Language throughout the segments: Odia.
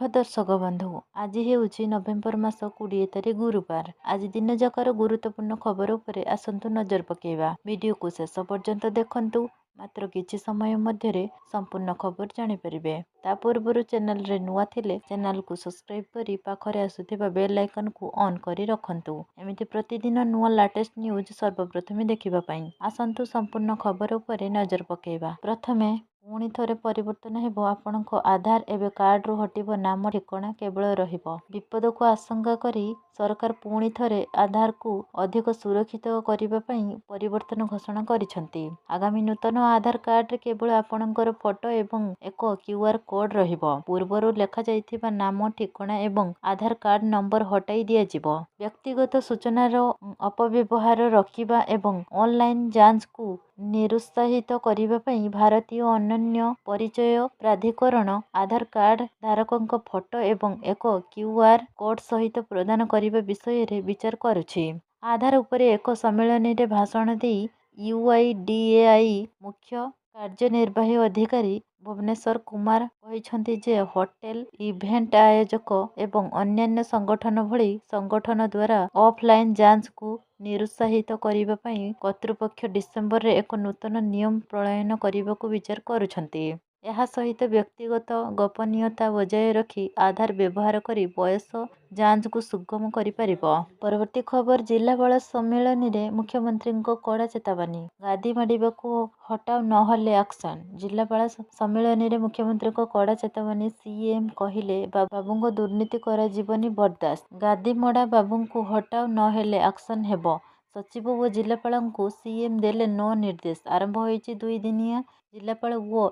शुभ दर्शक बंधु आज हेउची नवेम्बर मास 20 तारिख गुरुवार। आज दिन जाकर गुरुत्वपूर्ण खबर उपरे आसंतु नजर पकेइबा। वीडियो को शेष पर्यंत देखंतु मात्र किछि समय मध्यरे संपूर्ण खबर जानि परिबे। ता पूर्वरु चैनल रे नुआ थिले चैनल को सब्सक्राइब करी पाखरे आसुथिबा बेल आइकन को ऑन करी रखंतु। एमिति प्रतिदिन नुआ लेटेस्ट न्यूज सर्वप्रथमे देखिबा पई आसंतु संपूर्ण खबर उपरे नजर पकेइबा। प्रथमे पुणी थरे परिवर्तन हेबो आपणक आधार एवं कार्ड रु हटिबो नाम ठिकणा केवल रहिबो। विपद को आशंका करी सरकार पुणी थरे आधार को अधिक सुरक्षित करिबा पई परिवर्तन घोषणा करिसंती। आगामी नूतन आधार कार्ड रे केवल आपणकर फोटो एवं एक क्यूआर कोड रहिबो। पूर्वरु लेखा जाइथिबा नाम ठिकणा एवं आधार कार्ड नंबर हटाई दिया जिवो। व्यक्तिगत सूचनार अपव्यवहार रखिबा एवं ऑनलाइन जांच को निरुत्साहित करिबा पई भारतीय अनन्य परिचय प्राधिकरण आधार कार्ड धारकंक फोटो एवं एक क्यूआर कोड सहित प्रदान करिबा विषय रे विचार करुछि। आधार उपरे एक सम्मेलन रे भाषण देई यूआईडीएआई मुख्य कार्यनिर्वाही अधिकारी भुवनेश्वर कुमार कहिसंती जे होटेल इवेंट आयोजक एवं अन्यान्य संगठन भली संगठन द्वारा ऑफलाइन जांच को निरुत्साहित करिबा पई कर्तृपक्ष डिसेम्बर रे एक नूतन नियम प्रणयन करिबाकू विचार करुछंती। ଏହା ସହିତ ବ୍ୟକ୍ତିଗତ ଗୋପନୀୟତା ବଜାୟ ରଖି ଆଧାର ବ୍ୟବହାର କରି ବୟସ ଯାଞ୍ଚକୁ ସୁଗମ କରିପାରିବ। ପରବର୍ତ୍ତୀ ଖବର ଜିଲ୍ଲାପାଳ ସମ୍ମିଳନୀରେ ମୁଖ୍ୟମନ୍ତ୍ରୀଙ୍କ କଡ଼ା ଚେତାବନୀ। ଗାଦି ମାଡ଼ିବାକୁ ହଟାଉ ନହେଲେ ଆକ୍ସନ। ଜିଲ୍ଲାପାଳ ସମ୍ମିଳନୀରେ ମୁଖ୍ୟମନ୍ତ୍ରୀଙ୍କ କଡ଼ା ଚେତାବନୀ। ସିଏମ କହିଲେ ବାବୁଙ୍କ ଦୁର୍ନୀତି କରାଯିବନି ବରଦାସ୍ତ। ଗାଦି ମଡ଼ା ବାବୁଙ୍କୁ ହଟାଉ ନହେଲେ ଆକ୍ସନ ହେବ। ସଚିବ ଓ ଜିଲ୍ଲାପାଳଙ୍କୁ ସିଏମ ଦେଲେ ନ ନିର୍ଦ୍ଦେଶ। ଆରମ୍ଭ ହୋଇଛି 2 ଦିନିଆ ଜିଲ୍ଲାପାଳ ଓ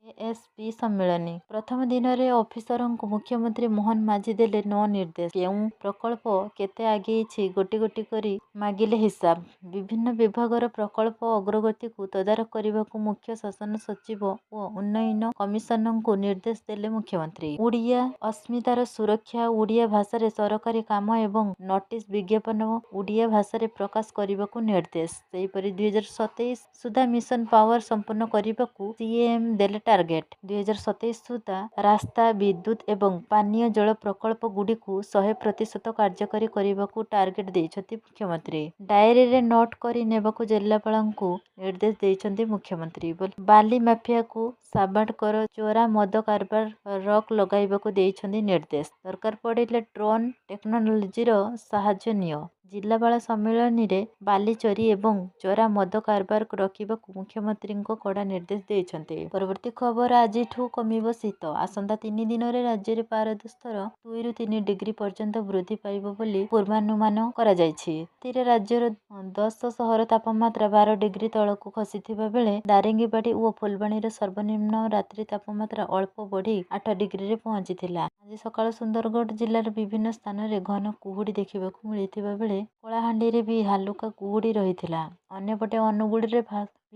ଏଏସପି ସମ୍ମିଳନୀ। ପ୍ରଥମ ଦିନରେ ଅଫିସରଙ୍କୁ ମୁଖ୍ୟମନ୍ତ୍ରୀ ମୋହନ ମାଝୀ ଦେଲେ ନ ନିର୍ଦ୍ଦେଶ। କେଉଁ ପ୍ରକଳ୍ପ କେତେ ଆଗେଇଛି ଗୋଟି ଗୋଟି କରି ମାଗିଲେ ହିସାବ। ବିଭିନ୍ନ ବିଭାଗର ପ୍ରକଳ୍ପ ଅଗ୍ରଗତିକୁ ତଦାରଖ କରିବାକୁ ମୁଖ୍ୟ ଶାସନ ସଚିବ ଓ ଉନ୍ନୟନ କମିଶନରଙ୍କୁ ନିର୍ଦ୍ଦେଶ ଦେଲେ ମୁଖ୍ୟମନ୍ତ୍ରୀ। ଓଡ଼ିଆ ଅସ୍ମିତାର ସୁରକ୍ଷା ଓଡ଼ିଆ ଭାଷାରେ ସରକାରୀ କାମ ଏବଂ ନୋଟିସ ବିଜ୍ଞାପନ ଓଡ଼ିଆ ଭାଷାରେ ପ୍ରକାଶ କରିବାକୁ ନିର୍ଦ୍ଦେଶ। ସେହିପରି 2027 ସୁଦ୍ଧା ମିଶନ ପାୱାର ସମ୍ପୂର୍ଣ୍ଣ କରିବାକୁ ସିଏମ ଦେଲେ ଟାର୍ଗେଟ। 2027 ସୁଦ୍ଧା ରାସ୍ତା ବିଦ୍ୟୁତ ଏବଂ ପାନୀୟ ଜଳ ପ୍ରକଳ୍ପ ଗୁଡ଼ିକୁ 100% କାର୍ଯ୍ୟକାରୀ କରିବାକୁ ଟାର୍ଗେଟ ଦେଇଛନ୍ତି ମୁଖ୍ୟମନ୍ତ୍ରୀ। ଡାଏରୀରେ ନୋଟ କରି ନେବାକୁ ଜିଲ୍ଲାପାଳଙ୍କୁ ନିର୍ଦ୍ଦେଶ ଦେଇଛନ୍ତି ମୁଖ୍ୟମନ୍ତ୍ରୀ। ବାଲି ମାଫିଆକୁ ସାବାଡ କର ଚୋରା ମଦ କାରବାର ରୋକ ଲଗାଇବାକୁ ଦେଇଛନ୍ତି ନିର୍ଦ୍ଦେଶ। ଦରକାର ପଡ଼ିଲେ ଡ୍ରୋନ ଟେକ୍ନୋଲୋଜିର ସାହାଯ୍ୟ ନିଅ। ଜିଲ୍ଲାପାଳ ସମ୍ମିଳନୀରେ ବାଲି ଚୋରି ଏବଂ ଚୋରା ମଦ କାରବାର ରୋକିବାକୁ ମୁଖ୍ୟମନ୍ତ୍ରୀଙ୍କ କଡ଼ା ନିର୍ଦ୍ଦେଶ ଦେଇଛନ୍ତି। ପରବର୍ତ୍ତୀ ଖବର ଆଜିଠୁ କମିବ ଶୀତ। ଆସନ୍ତା 3 ଦିନରେ ରାଜ୍ୟରେ ପାରଦ ସ୍ତର 2 ରୁ 3 ଡିଗ୍ରୀ ପର୍ଯ୍ୟନ୍ତ ବୃଦ୍ଧି ପାଇବ ବୋଲି ପୂର୍ବାନୁମାନ କରାଯାଇଛି। ରାତିରେ ରାଜ୍ୟର 10 ସହର ତାପମାତ୍ରା 12 ଡିଗ୍ରୀ ତଳକୁ ଖସିଥିବା ବେଳେ ଦାରିଙ୍ଗିବାଡ଼ି ଓ ଫୁଲବାଣୀର ସର୍ବନିମ୍ନ ରାତ୍ରି ତାପମାତ୍ରା ଅଳ୍ପ ବଢ଼ି 8 ଡିଗ୍ରୀରେ ପହଞ୍ଚିଥିଲା। ଆଜି ସକାଳୁ ସୁନ୍ଦରଗଡ଼ ଜିଲ୍ଲାର ବିଭିନ୍ନ ସ୍ଥାନରେ ଘନ କୁହୁଡ଼ି ଦେଖିବାକୁ ମିଳିଥିବା ବେଳେ କଳାହାଣ୍ଡିରେ ବି ହାଲୁକା କୁହୁଡ଼ି ରହିଥିଲା। ଅନ୍ୟପଟେ ଅନୁଗୁଳରେ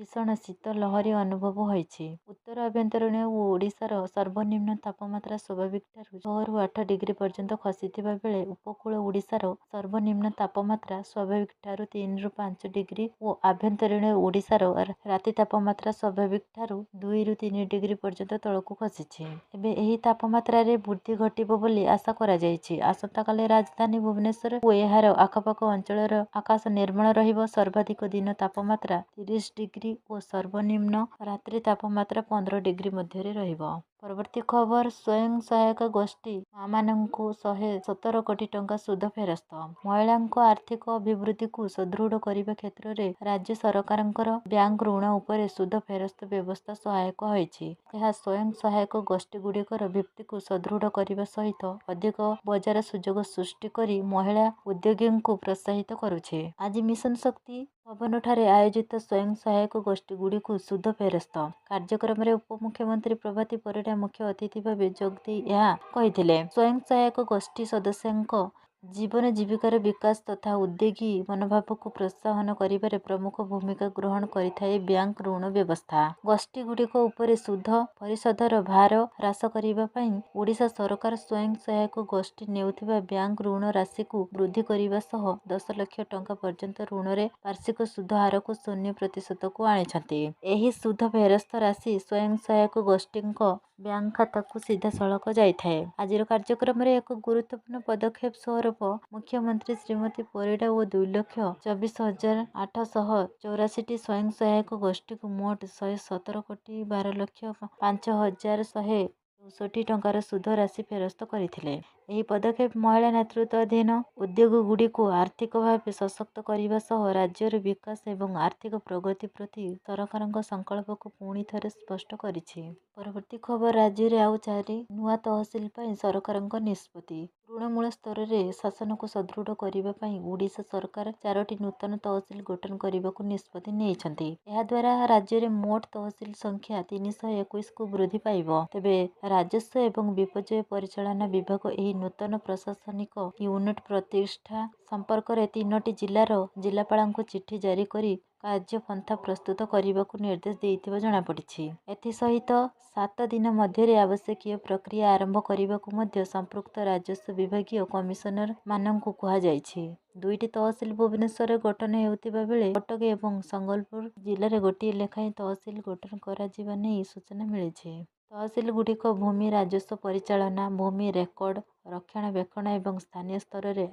ଭୀଷଣ ଶୀତ ଲହରୀ ଅନୁଭବ ହୋଇଛି। ଉତ୍ତର ଆଭ୍ୟନ୍ତରୀଣ ଓ ଓଡ଼ିଶାର ସର୍ବନିମ୍ନ ତାପମାତ୍ରା ସ୍ୱାଭାବିକ ଠାରୁ 6 ରୁ 8 ଡିଗ୍ରୀ ପର୍ଯ୍ୟନ୍ତ ଖସିଥିବା ବେଳେ ଉପକୂଳ ଓଡ଼ିଶାର ସର୍ବନିମ୍ନ ତାପମାତ୍ରା ସ୍ୱାଭାବିକ ଠାରୁ 3 ରୁ 5 ଡିଗ୍ରୀ ଓ ଆଭ୍ୟନ୍ତରୀଣ ଓଡ଼ିଶାର ରାତି ତାପମାତ୍ରା ସ୍ୱାଭାବିକ ଠାରୁ 2 ରୁ 3 ଡିଗ୍ରୀ ପର୍ଯ୍ୟନ୍ତ ତଳକୁ ଖସିଛି। ଏବେ ଏହି ତାପମାତ୍ରାରେ ବୃଦ୍ଧି ଘଟିବ ବୋଲି ଆଶା କରାଯାଇଛି। ଆସନ୍ତାକାଲି ରାଜଧାନୀ ଭୁବନେଶ୍ୱର ଓ ଏହାର ଆଖପାଖ ଅଞ୍ଚଳର ଆକାଶ ନିର୍ମଳ ରହିବ। ସର୍ବାଧିକ ଦିନ ତାପମାତ୍ରା 30 ଡିଗ୍ରୀ ଓ ସର୍ବନିମ୍ନ ରାତ୍ରି ତାପମାତ୍ରା 15 ଡିଗ୍ରୀ ମଧ୍ୟରେ ରହିବ। ପରବର୍ତ୍ତୀ ଖବର ସ୍ୱୟଂ ସହାୟକ ଗୋଷ୍ଠୀ ମାମାନଙ୍କୁ 117 କୋଟି ଟଙ୍କା ସୁଧ ଫେରସ୍ତ। ମହିଳାଙ୍କ ଆର୍ଥିକ ଅଭିବୃଦ୍ଧିକୁ ସୁଦୃଢ଼ କରିବା କ୍ଷେତ୍ରରେ ରାଜ୍ୟ ସରକାରଙ୍କର ବ୍ୟାଙ୍କ ଋଣ ଉପରେ ସୁଧ ଫେରସ୍ତ ବ୍ୟବସ୍ଥା ସହାୟକ ହୋଇଛି। ଏହା ସ୍ୱୟଂ ସହାୟକ ଗୋଷ୍ଠୀଗୁଡ଼ିକର ଭିତ୍ତିକୁ ସୁଦୃଢ଼ କରିବା ସହିତ ଅଧିକ ବଜାର ସୁଯୋଗ ସୃଷ୍ଟି କରି ମହିଳା ଉଦ୍ୟୋଗୀଙ୍କୁ ପ୍ରୋତ୍ସାହିତ କରୁଛି। ଆଜି ମିଶନ ଶକ୍ତି ଭବନଠାରେ ଆୟୋଜିତ ସ୍ୱୟଂ ସହାୟକ ଗୋଷ୍ଠୀଗୁଡ଼ିକୁ ସୁଧ ଫେରସ୍ତ କାର୍ଯ୍ୟକ୍ରମରେ ଉପମୁଖ୍ୟମନ୍ତ୍ରୀ ପ୍ରଭାତୀ ପରିଡ଼ା ମୁଖ୍ୟ ଅତିଥି ଭାବେ ଯୋଗଦେଇ ଏହା କହିଥିଲେ। ସ୍ୱୟଂ ସହାୟକ ଗୋଷ୍ଠୀ ସଦସ୍ୟଙ୍କ ଜୀବନ ଜୀବିକାର ବିକାଶ ତଥା ଉଦ୍ୟୋଗୀ ମନୋଭାବକୁ ପ୍ରୋତ୍ସାହନ କରିବାରେ ପ୍ରମୁଖ ଭୂମିକା ଗ୍ରହଣ କରିଥାଏ ବ୍ୟାଙ୍କ ଋଣ ବ୍ୟବସ୍ଥା। ଗୋଷ୍ଠୀଗୁଡ଼ିକ ଉପରେ ସୁଧ ପରିଶୋଧର ଭାର ହ୍ରାସ କରିବା ପାଇଁ ଓଡ଼ିଶା ସରକାର ସ୍ୱୟଂ ସହାୟକ ଗୋଷ୍ଠୀ ନେଉଥିବା ବ୍ୟାଙ୍କ ଋଣ ରାଶିକୁ ବୃଦ୍ଧି କରିବା ସହ 10 ଲକ୍ଷ ଟଙ୍କା ପର୍ଯ୍ୟନ୍ତ ଋଣରେ ବାର୍ଷିକ ସୁଧ ହାରକୁ 0% କୁ ଆଣିଛନ୍ତି। ଏହି ସୁଧ ଫେରସ୍ତ ରାଶି ସ୍ୱୟଂ ସହାୟକ ଗୋଷ୍ଠୀଙ୍କ ବ୍ୟାଙ୍କ ଖାତାକୁ ସିଧାସଳଖ ଯାଇଥାଏ। ଆଜିର କାର୍ଯ୍ୟକ୍ରମରେ ଏକ ଗୁରୁତ୍ୱପୂର୍ଣ୍ଣ ପଦକ୍ଷେପ ସ୍ୱରୂପ ମୁଖ୍ୟମନ୍ତ୍ରୀ ଶ୍ରୀମତୀ ପରିଡ଼ା ଓ 2,24,884ଟି ସ୍ୱୟଂ ସହାୟକ ଗୋଷ୍ଠୀକୁ ମୋଟ 117,05,1164 ଟଙ୍କାର ସୁଧ ରାଶି ଫେରସ୍ତ କରିଥିଲେ। ଏହି ପଦକ୍ଷେପ ମହିଳା ନେତୃତ୍ୱାଧୀନ ଉଦ୍ୟୋଗଗୁଡ଼ିକୁ ଆର୍ଥିକ ଭାବେ ସଶକ୍ତ କରିବା ସହ ରାଜ୍ୟର ବିକାଶ ଏବଂ ଆର୍ଥିକ ପ୍ରଗତି ପ୍ରତି ସରକାରଙ୍କ ସଂକଳ୍ପକୁ ପୁଣି ଥରେ ସ୍ପଷ୍ଟ କରିଛି। ପରବର୍ତ୍ତୀ ଖବର ରାଜ୍ୟରେ ଆଉ 4 ନୂଆ ତହସିଲ ପାଇଁ ସରକାରଙ୍କ ନିଷ୍ପତ୍ତି। ତୃଣମୂଳ ସ୍ତରରେ ଶାସନକୁ ସୁଦୃଢ଼ କରିବା ପାଇଁ ଓଡ଼ିଶା ସରକାର 4ଟି ନୂତନ ତହସିଲ ଗଠନ କରିବାକୁ ନିଷ୍ପତ୍ତି ନେଇଛନ୍ତି। ଏହାଦ୍ୱାରା ରାଜ୍ୟରେ ମୋଟ ତହସିଲ ସଂଖ୍ୟା 321କୁ ବୃଦ୍ଧି ପାଇବ। ତେବେ ରାଜସ୍ୱ ଏବଂ ବିପର୍ଯ୍ୟୟ ପରିଚାଳନା ବିଭାଗ ଏହି ନୂତନ ପ୍ରଶାସନିକ ୟୁନିଟ ପ୍ରତିଷ୍ଠା ସମ୍ପର୍କରେ 3ଟି ଜିଲ୍ଲାର ଜିଲ୍ଲାପାଳଙ୍କୁ ଚିଠି ଜାରି କରି କାର୍ଯ୍ୟପନ୍ଥା ପ୍ରସ୍ତୁତ କରିବାକୁ ନିର୍ଦ୍ଦେଶ ଦେଇଥିବା ଜଣାପଡ଼ିଛି। ଏଥିସହିତ 7 ଦିନ ମଧ୍ୟରେ ଆବଶ୍ୟକୀୟ ପ୍ରକ୍ରିୟା ଆରମ୍ଭ କରିବାକୁ ମଧ୍ୟ ସମ୍ପୃକ୍ତ ରାଜସ୍ୱ ବିଭାଗୀୟ କମିଶନର ମାନଙ୍କୁ କୁହାଯାଇଛି। 2ଟି ତହସିଲ ଭୁବନେଶ୍ୱରରେ ଗଠନ ହେଉଥିବା ବେଳେ କଟକ ଏବଂ ସମ୍ବଲପୁର ଜିଲ୍ଲାରେ ଗୋଟିଏ ଲେଖାଏଁ ତହସିଲ ଗଠନ କରାଯିବା ନେଇ ସୂଚନା ମିଳିଛି। ତହସିଲଗୁଡ଼ିକ ଭୂମି ରାଜସ୍ୱ ପରିଚାଳନା, ଭୂମି ରେକର୍ଡ ରକ୍ଷଣାବେକ୍ଷଣ ଏବଂ ସ୍ଥାନୀୟ ସ୍ତରରେ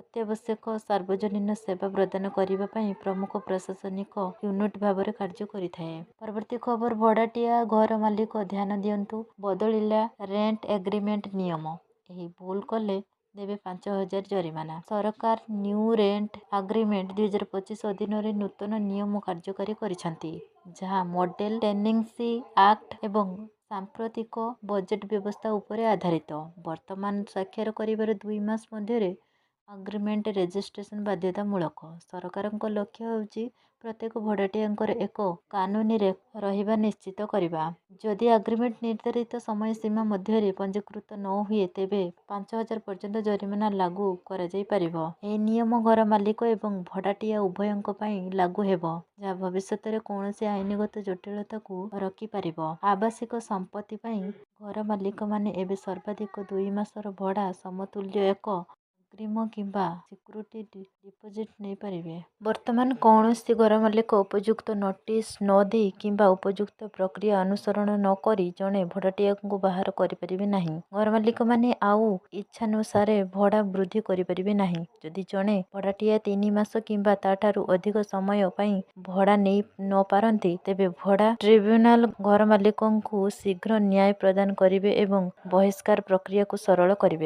ଅତ୍ୟାବଶ୍ୟକ ସାର୍ବଜନୀନ ସେବା ପ୍ରଦାନ କରିବା ପାଇଁ ପ୍ରମୁଖ ପ୍ରଶାସନିକ ୟୁନିଟ୍ ଭାବରେ କାର୍ଯ୍ୟ କରିଥାଏ। ପରବର୍ତ୍ତୀ ଖବର ଭଡ଼ାଟିଆ ଘର ମାଲିକ ଧ୍ୟାନ ଦିଅନ୍ତୁ, ବଦଳିଲା ରେଣ୍ଟ ଏଗ୍ରିମେଣ୍ଟ ନିୟମ। ଏହି ଭୁଲ କଲେ ଦେବେ 5,000 ଜରିମାନା। ସରକାର ନ୍ୟୁ ରେଣ୍ଟ ଆଗ୍ରିମେଣ୍ଟ 2025 ଅଧୀନରେ ନୂତନ ନିୟମ କାର୍ଯ୍ୟକାରୀ କରିଛନ୍ତି, ଯାହା ମଡେଲ ଟେନେନ୍ସି ଆକ୍ଟ ଏବଂ ସାମ୍ପ୍ରତିକ ବଜେଟ୍ ବ୍ୟବସ୍ଥା ଉପରେ ଆଧାରିତ। ବର୍ତ୍ତମାନ ସ୍ୱାକ୍ଷର କରିବାର 2 ମାସ ମଧ୍ୟରେ ଆଗ୍ରିମେଣ୍ଟ ରେଜିଷ୍ଟ୍ରେସନ ବାଧ୍ୟତାମୂଳକ। ସରକାରଙ୍କ ଲକ୍ଷ୍ୟ ହେଉଛି ପ୍ରତ୍ୟେକ ଭଡ଼ାଟିଆଙ୍କର ଏକ କାନୁନୀ ରହିବା ନିଶ୍ଚିତ କରିବା। ଯଦି ଆଗ୍ରିମେଣ୍ଟ ନିର୍ଦ୍ଧାରିତ ସମୟସୀମା ମଧ୍ୟରେ ପଞ୍ଜୀକୃତ ନ ହୁଏ ତେବେ 5,000 ପର୍ଯ୍ୟନ୍ତ ଜରିମାନା ଲାଗୁ କରାଯାଇପାରିବ। ଏହି ନିୟମ ଘର ମାଲିକ ଏବଂ ଭଡ଼ାଟିଆ ଉଭୟଙ୍କ ପାଇଁ ଲାଗୁ ହେବ, ଯାହା ଭବିଷ୍ୟତରେ କୌଣସି ଆଇନଗତ ଜଟିଳତାକୁ ରୋକିପାରିବ। ଆବାସିକ ସମ୍ପତ୍ତି ପାଇଁ ଘର ମାଲିକମାନେ ଏବେ ସର୍ବାଧିକ 2 ମାସର ଭଡ଼ା ସମତୁଲ୍ୟ ଏକ ଅଗ୍ରିମ କିମ୍ବା ସିକ୍ୟୁରିଟି ଡିପୋଜିଟ୍ ନେଇପାରିବେ। ବର୍ତ୍ତମାନ କୌଣସି ଘର ମାଲିକ ଉପଯୁକ୍ତ ନୋଟିସ୍ ନ ଦେଇ କିମ୍ବା ଉପଯୁକ୍ତ ପ୍ରକ୍ରିୟା ଅନୁସରଣ ନ କରି ଜଣେ ଭଡ଼ାଟିଆଙ୍କୁ ବାହାର କରିପାରିବେ ନାହିଁ। ଘର ମାଲିକମାନେ ଆଉ ଇଚ୍ଛାନୁସାରେ ଭଡ଼ା ବୃଦ୍ଧି କରିପାରିବେ ନାହିଁ। ଯଦି ଜଣେ ଭଡ଼ାଟିଆ 3 ମାସ କିମ୍ବା ତା'ଠାରୁ ଅଧିକ ସମୟ ପାଇଁ ଭଡ଼ା ନେଇ ନ ପାରନ୍ତି, ତେବେ ଭଡ଼ା ଟ୍ରିବ୍ୟୁନାଲ ଘର ମାଲିକଙ୍କୁ ଶୀଘ୍ର ନ୍ୟାୟ ପ୍ରଦାନ କରିବେ ଏବଂ ବହିଷ୍କାର ପ୍ରକ୍ରିୟାକୁ ସରଳ କରିବେ।